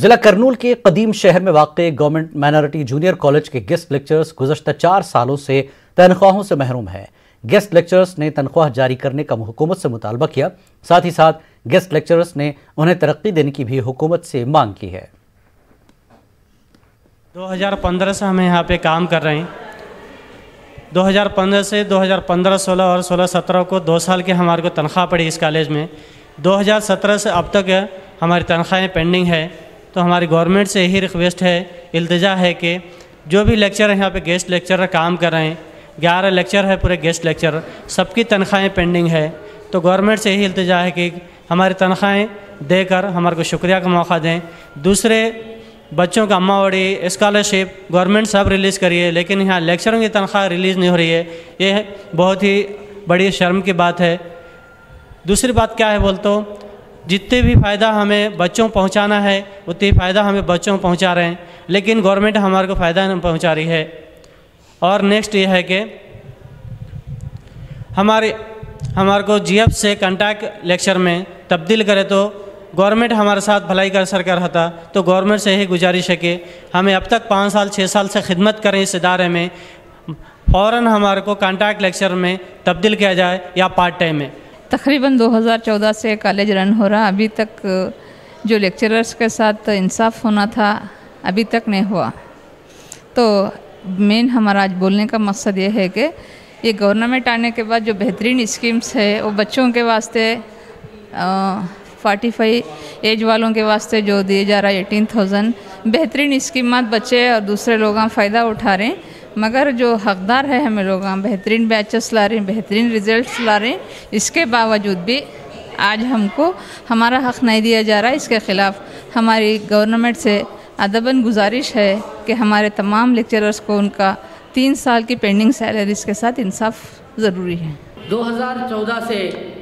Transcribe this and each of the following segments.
जिला करनूल के कदीम शहर में वाक़ गवर्नमेंट माइनॉरिटी जूनियर कॉलेज के गेस्ट लेक्चरर्स गुज़श्ता 4 सालों से तनख्वाहों से महरूम हैं। गेस्ट लेक्चरर्स ने तनख्वाह जारी करने का हुकूमत से मुतालबा किया। साथ ही साथ गेस्ट लेक्चरर्स ने उन्हें तरक्की देने की भी हुकूमत से मांग की है। 2015 से हम यहाँ पे काम कर रहे हैं। 2015 से 2015-16 और 16-17 को 2 साल की हमारे को तनख्वाह पड़ी इस कॉलेज में। 2017 से अब तक हमारी तनख्वाहें पेंडिंग है। तो हमारी गवर्नमेंट से यही रिक्वेस्ट है, इल्तिजा है कि जो भी लेक्चर यहाँ पे गेस्ट लेक्चरर काम कर रहे हैं, 11 लेक्चर है पूरे गेस्ट लेक्चर, सबकी तनख्वाहें पेंडिंग है। तो गवर्नमेंट से यही इल्तिजा है कि हमारी तनख्वाहें देकर हमारे को शुक्रिया का मौका दें। दूसरे बच्चों का अम्मावड़ी स्कॉलरशिप गवर्नमेंट सब रिलीज़ करिए, लेकिन यहाँ लेक्चरों की तनख्वाह रिलीज़ नहीं हो रही है। ये बहुत ही बड़ी शर्म की बात है। दूसरी बात क्या है बोल तो जितने भी फ़ायदा हमें बच्चों को पहुँचाना है उतनी फ़ायदा हमें बच्चों को पहुँचा रहे हैं, लेकिन गवर्नमेंट हमारे को फ़ायदा नहीं पहुँचा रही है। और नेक्स्ट ये है कि हमारे को जीएफ से कॉन्टैक्ट लेक्चर में तब्दील करे तो गवर्नमेंट हमारे साथ भलाई कर सरकार रहता। तो गवर्नमेंट से यही गुजारिश है कि हमें अब तक 5 साल 6 साल से खिदमत करें इस इदारे में, फ़ौरन हमारे को कॉन्टैक्ट लेक्चर में तब्दील किया जाए या पार्ट टाइम में। तकरीबन 2014 से कॉलेज रन हो रहा, अभी तक जो लेक्चरर्स के साथ इंसाफ होना था अभी तक नहीं हुआ। तो मेन हमारा आज बोलने का मकसद ये है कि ये गवर्नमेंट आने के बाद जो बेहतरीन स्कीम्स है वो बच्चों के वास्ते 45 एज वालों के वास्ते जो दिए जा रहा है 18,000 बेहतरीन स्कीमात बच्चे और दूसरे लोग फ़ायदा उठा रहे हैं। मगर जो हकदार है हमें लोग बेहतरीन बैचेस ला रहे हैं, बेहतरीन रिजल्ट्स ला रहे हैं, इसके बावजूद भी आज हमको हमारा हक़ नहीं दिया जा रहा है। इसके ख़िलाफ़ हमारी गवर्नमेंट से अदबन गुजारिश है कि हमारे तमाम लेक्चरर्स को उनका 3 साल की पेंडिंग सैलरीज़ के साथ इंसाफ ज़रूरी है। 2014 से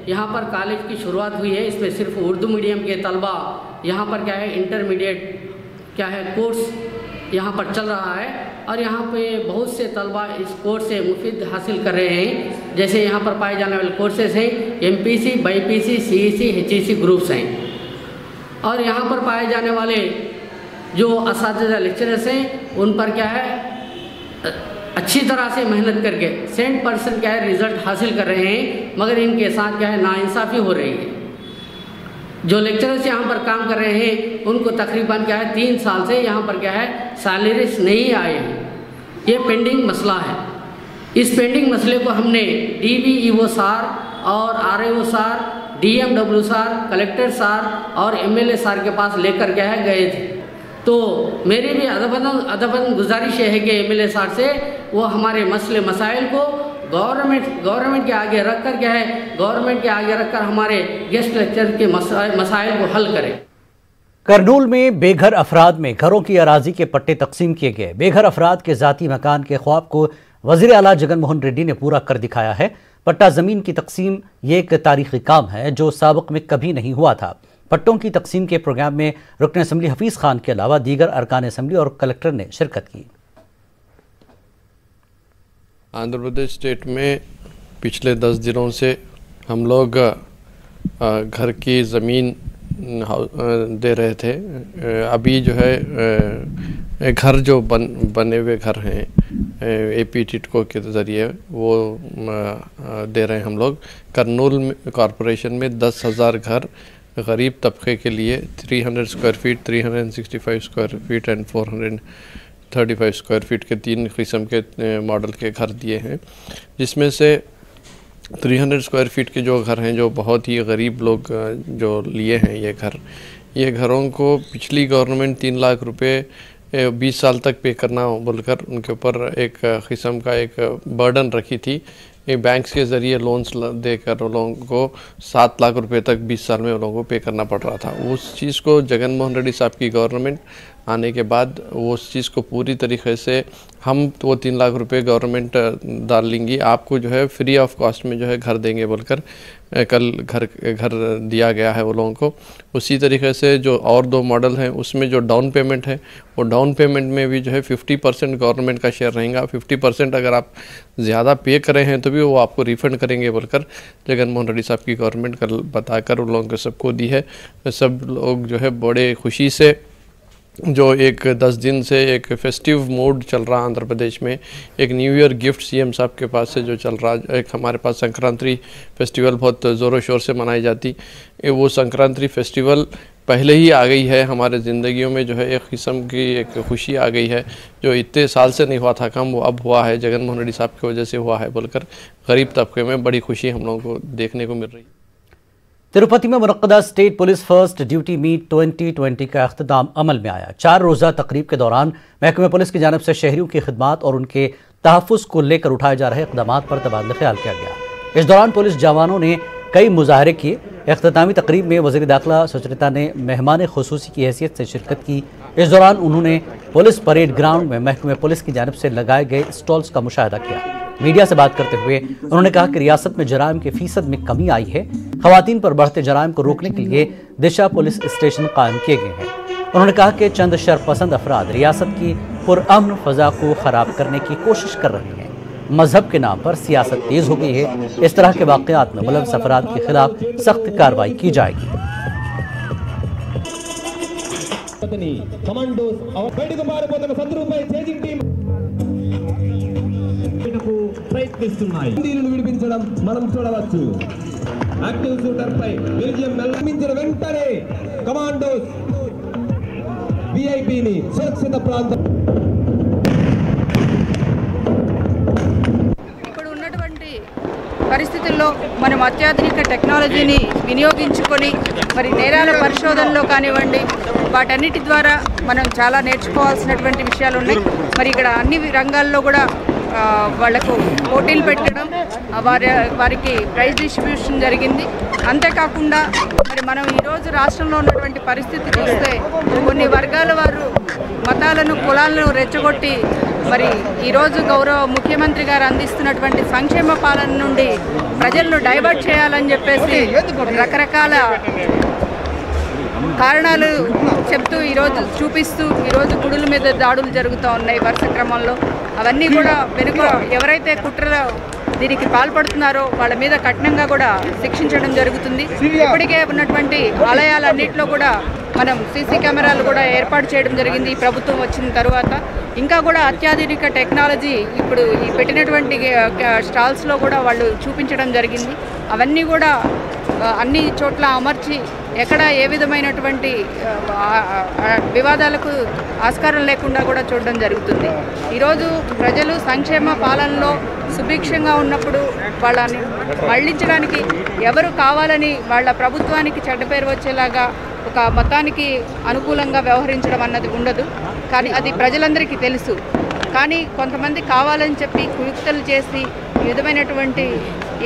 यहाँ पर कॉलेज की शुरुआत हुई है। इसमें सिर्फ उर्दू मीडियम के तलबा यहाँ पर क्या है इंटरमीडिएट क्या है कोर्स यहाँ पर चल रहा है और यहाँ पे बहुत से तलबा इस कोर्स से मुफीद हासिल कर रहे हैं। जैसे यहाँ पर पाए जाने वाले कोर्सेज हैं MPC, BiPC, CEC, HEC groups हैं। और यहाँ पर पाए जाने वाले जो असातिज़ा लेक्चरर्स हैं उन पर क्या है अच्छी तरह से मेहनत करके 100% क्या है रिज़ल्ट हासिल कर रहे हैं, मगर इनके साथ क्या है नाइंसाफ़ी हो रही है। जो लेक्चरर्स यहाँ पर काम कर रहे हैं उनको तकरीबन क्या है 3 साल से यहाँ पर क्या है सैलरीज नहीं आए हैं। ये पेंडिंग मसला है। इस पेंडिंग मसले को हमने DVEO सार और RAO सार, DMW सार, कलेक्टर सार और MLA सार के पास लेकर क्या है गए थे। तो मेरी भी अदबन गुजारिश है कि MLA सार से वो हमारे मसले मसाइल को गवर्नमेंट के आगे रख कर क्या है गवर्नमेंट के आगे रखकर हमारे गेस्ट लेक्चर के मसाइल को हल करें। करनूल में बेघर अफराद में घरों की अराजी के पट्टे तकसीम किए गए। बेघर अफराद के ज़ाती मकान के ख्वाब को वज़ीर आला जगन मोहन रेड्डी ने पूरा कर दिखाया है। पट्टा ज़मीन की तकसीम ये एक तारीखी काम है जो साबिक़ में कभी नहीं हुआ था। पट्टों की तकसीम के प्रोग्राम में रुकन असम्बली हफीज़ खान के अलावा दीगर अरकान असम्बली और कलेक्टर ने शिरकत की। आंध्र प्रदेश स्टेट में पिछले 10 दिनों से हम लोग घर की ज़मीन दे रहे थे। अभी जो है घर जो बने हुए घर हैं AP टिटको के ज़रिए वो दे रहे हैं हम लोग। करनूल कॉरपोरेशन में 10,000 घर गरीब तबके के लिए 300 square feet, 365 square feet and 435 square feet के 3 किस्म के मॉडल के घर दिए हैं, जिसमें से 300 स्क्वायर फीट के जो घर हैं जो बहुत ही गरीब लोग जो लिए हैं ये घरों को पिछली गवर्नमेंट 3 लाख रुपए 20 साल तक पे करना बोलकर उनके ऊपर एक किस्म का एक बर्डन रखी थी। बैंक्स के ज़रिए लोन्स देकर उन लोगों को 7 लाख रुपए तक 20 साल में उन लोगों को पे करना पड़ रहा था। उस चीज़ को जगन मोहन रेड्डी साहब की गवर्नमेंट आने के बाद वो उस चीज़ को पूरी तरीके से हम वो 3 लाख रुपए गवर्नमेंट डाल लेंगी, आपको जो है फ्री ऑफ कॉस्ट में जो है घर देंगे बोलकर कल घर दिया गया है वो लोगों को। उसी तरीके से जो और 2 मॉडल हैं उसमें जो डाउन पेमेंट है वो डाउन पेमेंट में भी जो है 50% गवर्नमेंट का शेयर रहेगा। 50% अगर आप ज़्यादा पे करें हैं तो भी वो आपको रिफ़ंड करेंगे बोलकर जगन मोहन रेड्डी साहब की गवर्नमेंट कल बताकर उन लोगों को सबको दी है। सब लोग जो है बड़े खुशी से जो एक 10 दिन से एक फेस्टिव मूड चल रहा आंध्र प्रदेश में, एक न्यू ईयर गिफ्ट सीएम साहब के पास से जो चल रहा, एक हमारे पास संक्रांति फेस्टिवल बहुत ज़ोरों शोर से मनाई जाती, वो संक्रांति फेस्टिवल पहले ही आ गई है हमारे ज़िंदगियों में, जो है एक किस्म की एक खुशी आ गई है जो इतने साल से नहीं हुआ था काम, वो अब हुआ है, जगन मोहन रेड्डी साहब की वजह से हुआ है बोलकर गरीब तबके में बड़ी खुशी हम लोगों को देखने को मिल रही है। तिरुपति में मुनक्कदा state police first duty meet 2020 का अख्ताम अमल में आया। 4 रोज़ा तकरीब के दौरान महकमे पुलिस की जानिब से शहरियों की खिदमात और उनके तहफ़्फ़ुज़ को लेकर उठाए जा रहे इक़दाम पर तबादला ख्याल किया गया। इस दौरान पुलिस जवानों ने कई मुजाहरे किए। इख्तितामी तकरीब में वज़ीर दाखिला सुचरिता ने मेहमान खुसूसी की हैसियत से शिरकत की। इस दौरान उन्होंने पुलिस परेड ग्राउंड में महकमे पुलिस की जानिब से लगाए गए स्टॉल्स का मुशाहिदा किया। मीडिया से बात करते हुए उन्होंने कहा कि रियासत में जराइम के फीसद में कमी आई है। ख़वातीन पर बढ़ते जराइम को रोकने के लिए दिशा पुलिस स्टेशन कायम किए गए हैं। उन्होंने कहा कि चंद शरपसंद अफराद रियासत की पुरअमन फ़ज़ा को ख़राब करने की कोशिश कर रहे हैं। मजहब के नाम पर सियासत तेज़ हो गई है। इस तरह के वाक़यात में मुलव्वस अफराद के खिलाफ सख्त कार्रवाई की जाएगी। పరిస్థితుల్లో మనం అత్యాధునిక టెక్నాలజీని వినియోగించుకొని మరి నేరాల పరిశోధనలో కానివ్వండి, వాటన్నిటి ద్వారా మనం చాలా నేర్చుకోవాల్సినటువంటి విషయాలు ఉన్నాయి. మరి ఇక్కడ అన్ని రంగాల్లో కూడా వాళ్లకు పోటీలు పెట్టడం, వారికి ప్రైజ్ డిస్ట్రిబ్యూషన్ జరిగింది. అంతేకాకుండా మరి మనం ఈరోజు రాష్ట్రంలో ఉన్నటువంటి పరిస్థితి చూస్తే కొన్ని వర్గాల వారు మతాలను కులాలను రెచ్చగొట్టి మరి ఈరోజు గౌరవ ముఖ్యమంత్రి గారు అందిస్తున్నటువంటి సంక్షేమ పాలన నుండి ప్రజలను డైవర్ట్ చేయాలని చెప్పేసి రకరకాల కారణాలు చెప్తూ ఈరోజు చూపిస్తూ ఈరోజు గుడుల మీద దాడులు జరుగుతూ ఉన్నాయి వరుస క్రమంలో. అవన్నీ కూడా వెనుక ఎవరైతే కుట్రలో దీనికి పాల్పడుతున్నారో వాళ్ళ మీద కఠినంగా కూడా శిక్షించడం జరుగుతుంది. ఇప్పటికే ఉన్నటువంటి ఆలయాలన్నింటిలో కూడా మనం సీసీ కెమెరాలు కూడా ఏర్పాటు చేయడం జరిగింది ఈ ప్రభుత్వం వచ్చిన తర్వాత. ఇంకా కూడా అత్యాధునిక టెక్నాలజీ ఇప్పుడు ఈ పెట్టినటువంటి స్టాల్స్లో కూడా వాళ్ళు చూపించడం జరిగింది. అవన్నీ కూడా అన్ని చోట్ల అమర్చి ఎక్కడ ఏ విధమైనటువంటి వివాదాలకు ఆస్కారం లేకుండా కూడా చూడడం జరుగుతుంది. ఈరోజు ప్రజలు సంక్షేమ పాలనలో సుభిక్షంగా ఉన్నప్పుడు వాళ్ళని మళ్లించడానికి ఎవరు కావాలని వాళ్ళ ప్రభుత్వానికి చెడ్డ పేరు వచ్చేలాగా ఒక మతానికి అనుకూలంగా వ్యవహరించడం అన్నది ఉండదు. కానీ అది ప్రజలందరికీ తెలుసు. కానీ కొంతమంది కావాలని చెప్పి కుయుక్తలు చేసి ఈ విధమైనటువంటి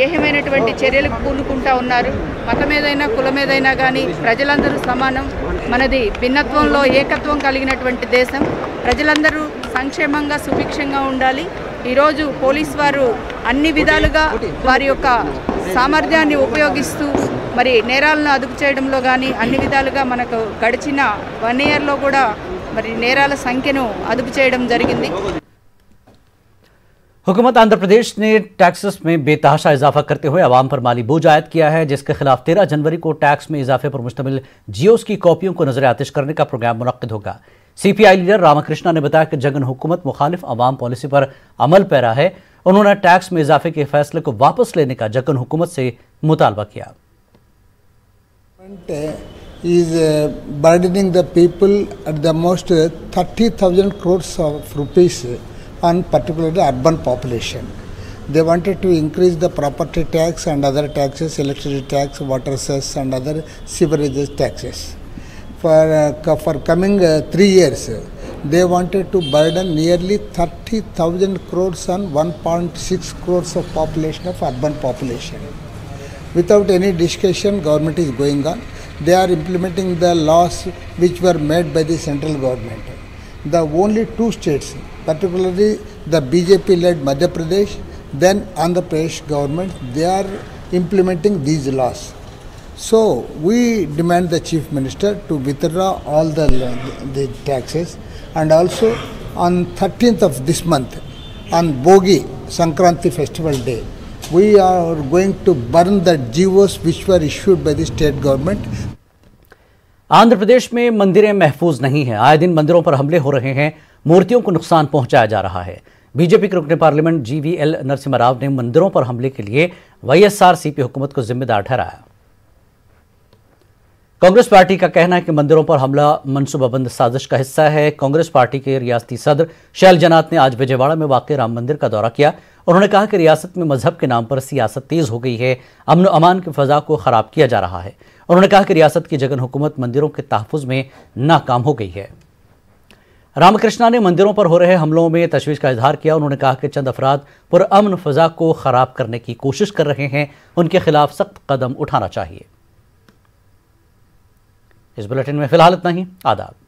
ఏహమైనటువంటి చర్యలకు పూనుకుంటా ఉన్నారు. మతం ఏదైనా కులం ఏదైనా కానీ ప్రజలందరూ సమానం. మనది భిన్నత్వంలో ఏకత్వం కలిగినటువంటి దేశం. ప్రజలందరూ సంక్షేమంగా సుభిక్షంగా ఉండాలి. ఈరోజు పోలీసు వారు అన్ని విధాలుగా వారి యొక్క సామర్థ్యాన్ని ఉపయోగిస్తూ మరి నేరాలను అదుపు చేయడంలో కానీ అన్ని విధాలుగా మనకు గడిచిన 1 ఇయర్లో కూడా మరి నేరాల సంఖ్యను అదుపు చేయడం జరిగింది. हुकूमत आंध्र प्रदेश ने टैक्सेस में बेतहाशा इजाफा करते हुए अवाम पर माली बोझ आयद किया है, जिसके खिलाफ 13 जनवरी को टैक्स में इजाफे पर मुश्तमिल जियोस की कॉपियों को नजर आतिश करने का प्रोग्राम मुनक्किद होगा। CPI लीडर रामाकृष्णा ने बताया कि जगन हुकूमत मुखालिफ अवाम पॉलिसी पर अमल पैरा है। उन्होंने टैक्स में इजाफे के फैसले को वापस लेने का जगन हुकूमत से मुतालबा किया। is burdening the people at the most 30,000 crores of rupees on particularly urban population. They wanted to increase the property tax and other taxes, electricity tax, water cess and other sewerages taxes. For coming 3 years, they wanted to burden nearly 30,000 crores on 1.6 crores of population of urban population. Without any discussion, government is going on. They are implementing the laws which were made by the central government. The only 2 states, particularly the BJP-led Madhya Pradesh, then Andhra Pradesh government, they are implementing these laws. So we demand the Chief Minister to withdraw all the taxes, and also on 13th of this month, on Bogi Sankranti Festival Day, we are going to burn the GOs which were issued by the state government. Andhra Pradesh में मंदिरें महफूज नहीं हैं। आए दिन मंदिरों पर हमले हो रहे हैं, मूर्तियों को नुकसान पहुंचाया जा रहा है। बीजेपी के रुकने पार्लियामेंट GVL नरसिम्हा राव ने मंदिरों पर हमले के लिए YSRCP हुकूमत को जिम्मेदार ठहराया। कांग्रेस पार्टी का कहना है कि मंदिरों पर हमला मनसूबाबंद साजिश का हिस्सा है। कांग्रेस पार्टी के रियासती सदर शैलजानाथ ने आज विजयवाड़ा में वाक़ राम मंदिर का दौरा किया। उन्होंने कहा कि रियासत में मजहब के नाम पर सियासत तेज हो गई है, अमन अमान की फजा को खराब किया जा रहा है। उन्होंने कहा कि रियासत की जगन हुकूमत मंदिरों के तहफ़्फ़ुज़ में नाकाम हो गई है। रामकृष्णा ने मंदिरों पर हो रहे हमलों में तशवीश का इजहार किया। उन्होंने कहा कि चंद अफराद पुरअमन फजा को खराब करने की कोशिश कर रहे हैं, उनके खिलाफ सख्त कदम उठाना चाहिए। इस बुलेटिन में फिलहाल इतना ही। आदाब।